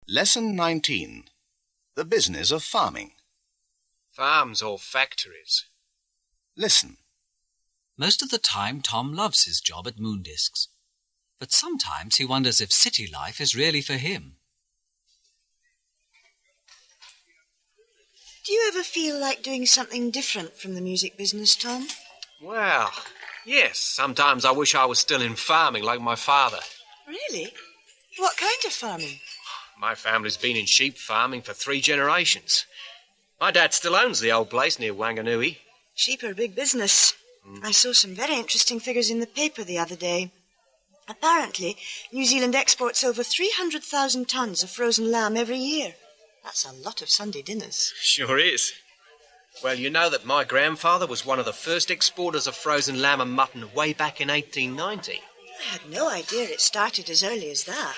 Lesson 19. The business of farming. Farms or factories? Listen. Most of the time Tom loves his job at Moondiscs, but sometimes he wonders if city life is really for him. Do you ever feel like doing something different from the music business, Tom? Well, yes. Sometimes I wish I was still in farming like my father. Really? What kind of farming? My family's been in sheep farming for 3 generations. My dad still owns the old place near Wanganui. Sheep are a big business. I saw some very interesting figures in the paper the other day. Apparently, New Zealand exports over 300,000 tons of frozen lamb every year. That's a lot of Sunday dinners. Sure is. Well, you know that my grandfather was one of the first exporters of frozen lamb and mutton way back in 1890. I had no idea it started as early as that.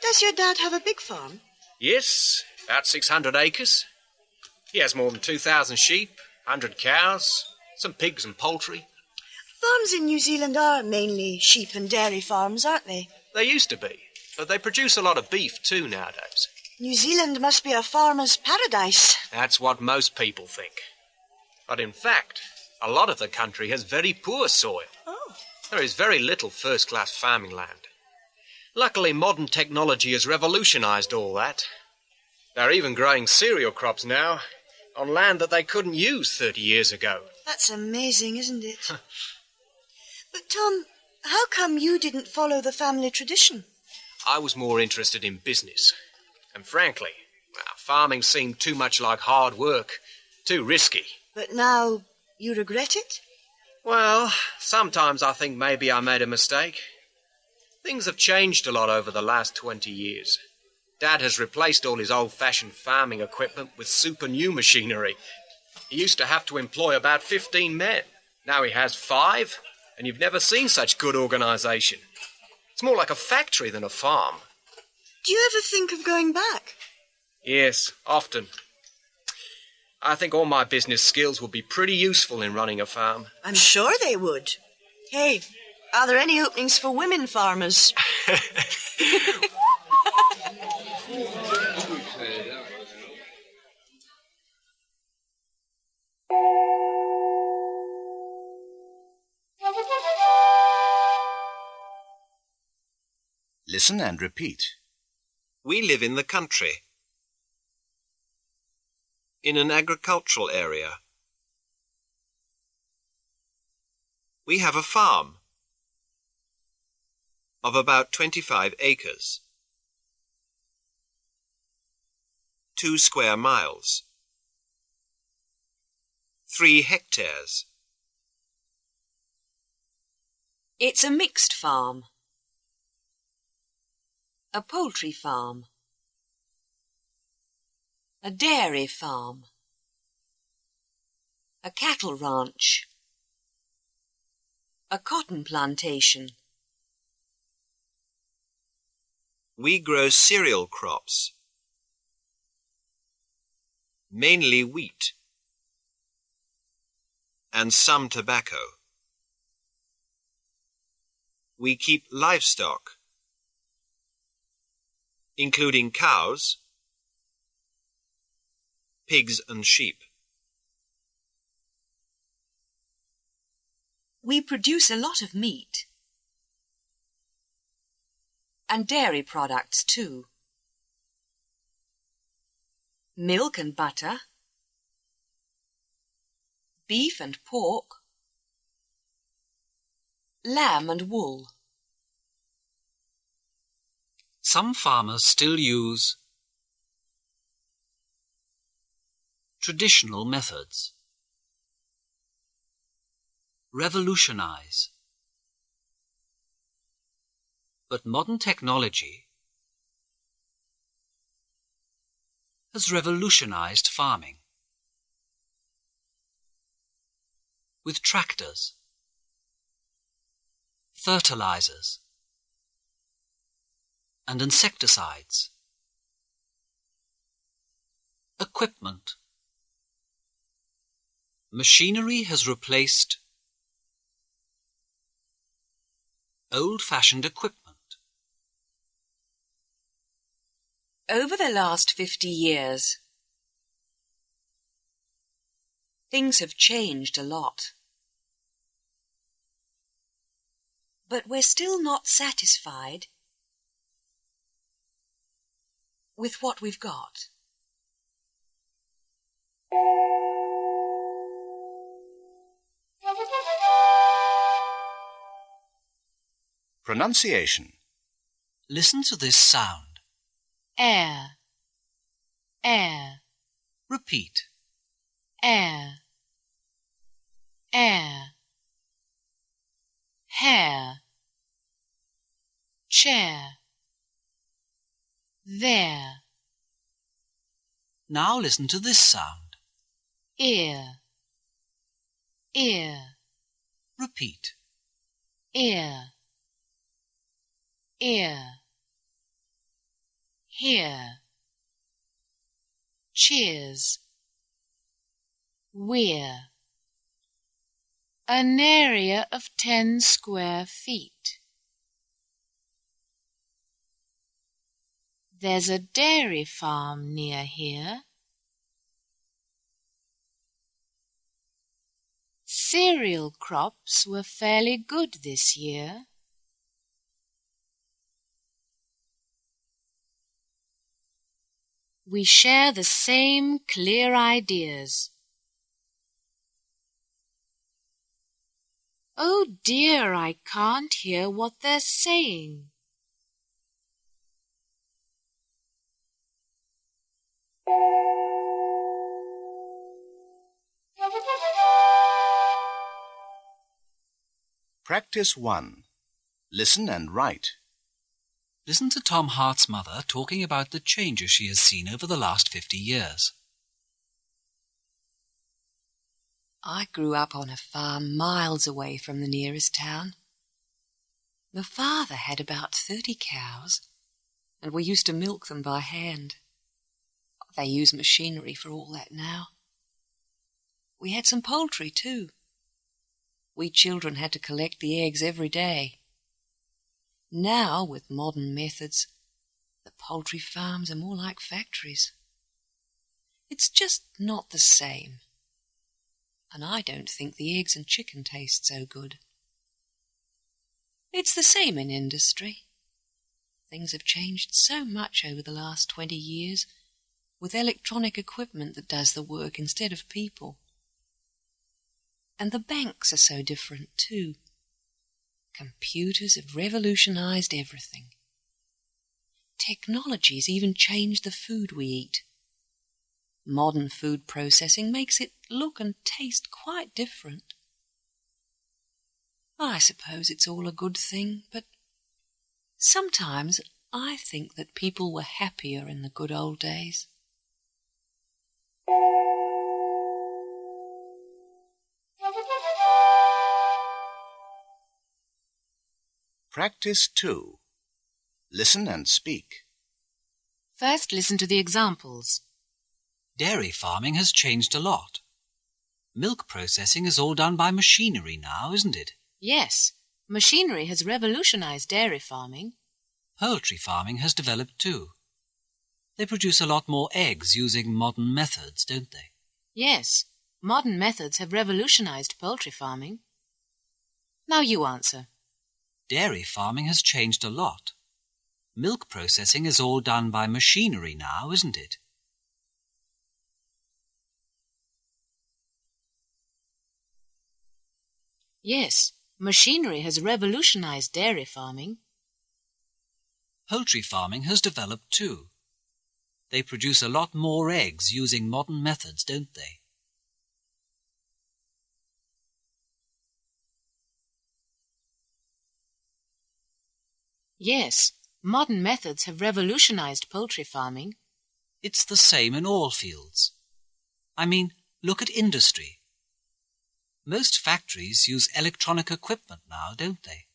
Does your dad have a big farm? Yes, about 600 acres. He has more than 2,000 sheep, 100 cows, some pigs and poultry. Farms in New Zealand are mainly sheep and dairy farms, aren't they? They used to be, but they produce a lot of beef too nowadays. New Zealand must be a farmer's paradise. That's what most people think. But in fact, a lot of the country has very poor soil. Oh. There is very little first-class farming land. Luckily, modern technology has revolutionised all that. They're even growing cereal crops now on land that they couldn't use 30 years ago. That's amazing, isn't it? But, Tom, how come you didn't follow the family tradition? I was more interested in business. And frankly, farming seemed too much like hard work, too risky. But now you regret it? Well, sometimes I think maybe I made a mistake. Things have changed a lot over the last 20 years. Dad has replaced all his old-fashioned farming equipment with super new machinery. He used to have to employ about 15 men. Now he has 5, and you've never seen such good organisation. It's more like a factory than a farm. Do you ever think of going back? Yes, often. I think all my business skills would be pretty useful in running a farm. I'm sure they would. Hey, are there any openings for women farmers? Listen and repeat. We live in the country. In an agricultural area. We have a farm of about 25 acres. 2 square miles. 3 hectares. It's a mixed farm. A poultry farm. A dairy farm. A cattle ranch. A cotton plantation. We grow cereal crops, mainly wheat, and some tobacco. We keep livestock, including cows, pigs and sheep. We produce a lot of meat. And dairy products too. Milk and butter. Beef and pork. Lamb and wool. Some farmers still use traditional methods. Revolutionize. But modern technology has revolutionized farming. With tractors, fertilizers, and insecticides. Equipment. Machinery has replaced old-fashioned equipment. Over the last 50 years, things have changed a lot. But we're still not satisfied with what we've got. Pronunciation. Listen to this sound. Air, air, Repeat. air, air. Hair, chair, there. Now listen to this sound. Ear, ear, Repeat. ear, ear. Here, cheers, we're. An area of 10 square feet. There's a dairy farm near here. Cereal crops were fairly good this year. We share the same clear ideas. Oh dear, I can't hear what they're saying. Practice 1. Listen and write. Listen to Tom Hart's mother talking about the changes she has seen over the last 50 years. I grew up on a farm miles away from the nearest town. My father had about 30 cows, and we used to milk them by hand. They use machinery for all that now. We had some poultry too. We children had to collect the eggs every day. Now, with modern methods, the poultry farms are more like factories. It's just not the same. And I don't think the eggs and chicken taste so good. It's the same in industry. Things have changed so much over the last 20 years, with electronic equipment that does the work instead of people. And the banks are so different too. Computers have revolutionized everything. Technology's even changed the food we eat. Modern food processing makes it look and taste quite different. I suppose it's all a good thing, but sometimes I think that people were happier in the good old days. Practice 2. Listen and speak. First, listen to the examples. Dairy farming has changed a lot. Milk processing is all done by machinery now, isn't it? Yes, machinery has revolutionized dairy farming. Poultry farming has developed too. They produce a lot more eggs using modern methods, don't they? Yes, modern methods have revolutionized poultry farming. Now you answer. Dairy farming has changed a lot. Milk processing is all done by machinery now, isn't it? Yes, machinery has revolutionized dairy farming. Poultry farming has developed too. They produce a lot more eggs using modern methods, don't they? Yes, modern methods have revolutionized poultry farming. It's the same in all fields. I mean, look at industry. Most factories use electronic equipment now, don't they?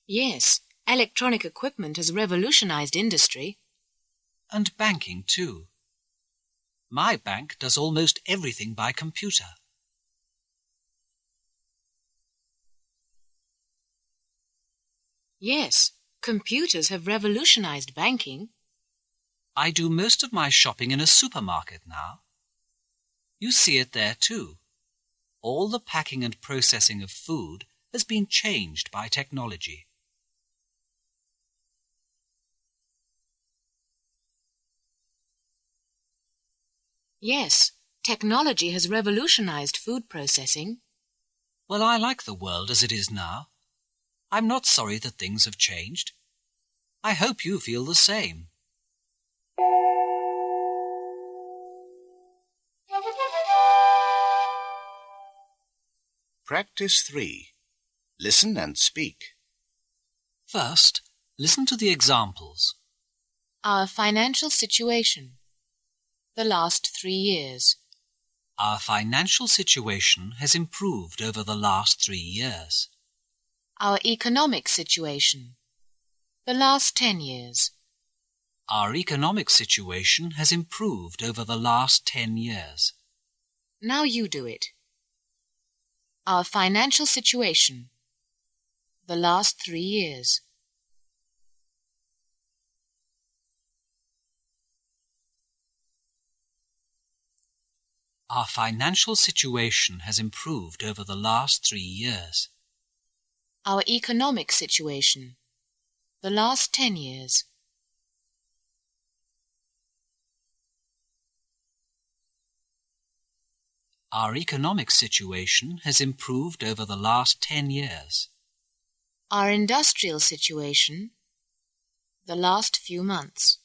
Yes, electronic equipment has revolutionized industry. And banking too. My bank does almost everything by computer. Yes, computers have revolutionized banking. I do most of my shopping in a supermarket now. You see it there too. All the packing and processing of food has been changed by technology. Yes, technology has revolutionized food processing. Well, I like the world as it is now. I'm not sorry that things have changed. I hope you feel the same. Practice 3. Listen and speak. First, listen to the examples. Our financial situation. The last 3 years. Our financial situation has improved over the last 3 years. Our economic situation. The last 10 years. Our economic situation has improved over the last 10 years. Now you do it. Our financial situation. The last 3 years. Our financial situation has improved over the last 3 years. Our economic situation. The last 10 years. Our economic situation has improved over the last 10 years. Our industrial situation. The last few months.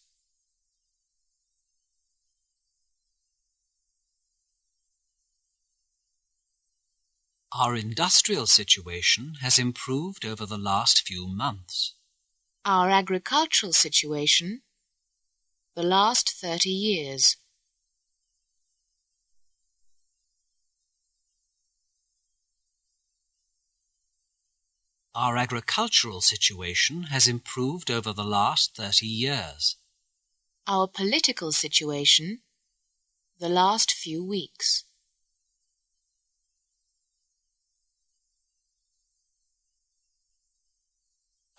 Our industrial situation has improved over the last few months. Our agricultural situation. The last 30 years. Our agricultural situation has improved over the last 30 years. Our political situation. The last few weeks.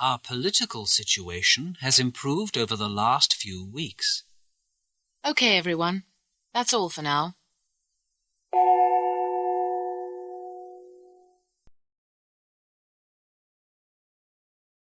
Our political situation has improved over the last few weeks. Okay, everyone. That's all for now.